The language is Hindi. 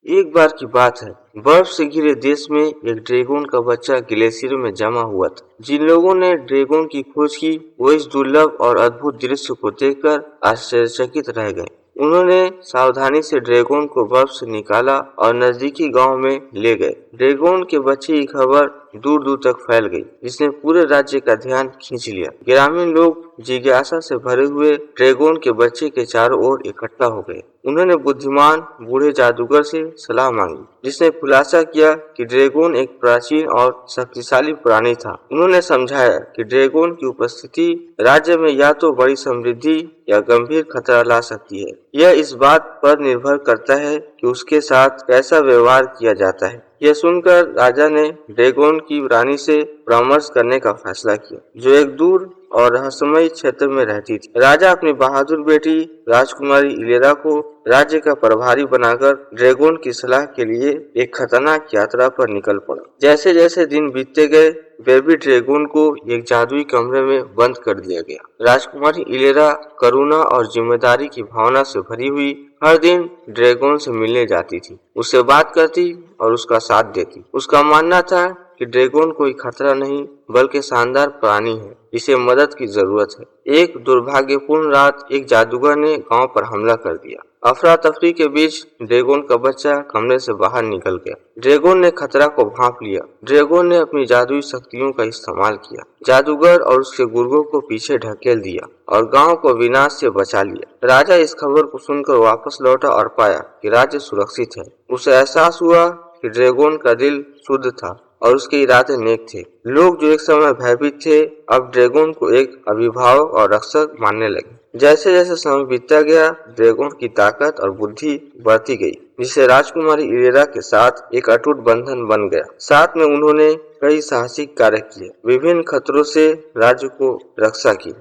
एक बार की बात है, बर्फ से घिरे देश में एक ड्रैगन का बच्चा ग्लेशियर में जमा हुआ था। जिन लोगों ने ड्रैगन की खोज की, वो इस दुर्लभ और अद्भुत दृश्य को देखकर आश्चर्यचकित रह गए। उन्होंने सावधानी से ड्रैगन को बर्फ से निकाला और नजदीकी गांव में ले गए। ड्रैगन के बच्चे की खबर दूर दूर तक फैल गई, जिसने पूरे राज्य का ध्यान खींच लिया। ग्रामीण लोग जिज्ञासा से भरे हुए ड्रैगन के बच्चे के चारों ओर इकट्ठा हो गए। उन्होंने बुद्धिमान बूढ़े जादूगर से सलाह मांगी, जिसने खुलासा किया कि ड्रैगन एक प्राचीन और शक्तिशाली प्राणी था। उन्होंने समझाया कि ड्रैगन की उपस्थिति राज्य में या तो बड़ी समृद्धि या गंभीर खतरा ला सकती है। यह इस बात पर निर्भर करता है कि उसके साथ कैसा व्यवहार किया जाता है। यह सुनकर राजा ने ड्रैगन की रानी से परामर्श करने का फैसला किया, जो एक दूर और रहस्यमय क्षेत्र में रहती थी। राजा अपनी बहादुर बेटी राजकुमारी इलेरा को राज्य का प्रभारी बनाकर ड्रैगन की सलाह के लिए एक खतरनाक यात्रा पर निकल पड़ा। जैसे जैसे दिन बीतते गए, बेबी ड्रैगन को एक जादुई कमरे में बंद कर दिया गया। राजकुमारी इलेरा करुणा और जिम्मेदारी की भावना से भरी हुई हर दिन ड्रैगन से मिलने जाती थी, उससे बात करती और उसका साथ देती। उसका मानना था कि ड्रैगन कोई खतरा नहीं बल्कि शानदार प्राणी है, जिसे मदद की जरूरत है। एक दुर्भाग्यपूर्ण रात एक जादूगर ने गांव पर हमला कर दिया। अफरा तफरी के बीच ड्रैगन का बच्चा कमरे से बाहर निकल गया। ड्रैगन ने खतरा को भांप लिया। ड्रैगन ने अपनी जादुई शक्तियों का इस्तेमाल किया। जादूगर और उसके गुर्गों को पीछे ढकेल दिया और गांव को विनाश से बचा लिया। राजा इस खबर को सुनकर वापस लौटा और पाया कि राज्य सुरक्षित है। उसे एहसास हुआ कि ड्रैगन का दिल शुद्ध था और उसके इरादे नेक थे। लोग जो एक समय भयभीत थे, अब ड्रैगन को एक अभिभावक और रक्षक मानने लगे। जैसे जैसे समय बीतता गया, ड्रैगन की ताकत और बुद्धि बढ़ती गई, जिससे राजकुमारी इलेरा के साथ एक अटूट बंधन बन गया। साथ में उन्होंने कई साहसिक कार्य किए, विभिन्न खतरों से राज्य को रक्षा की।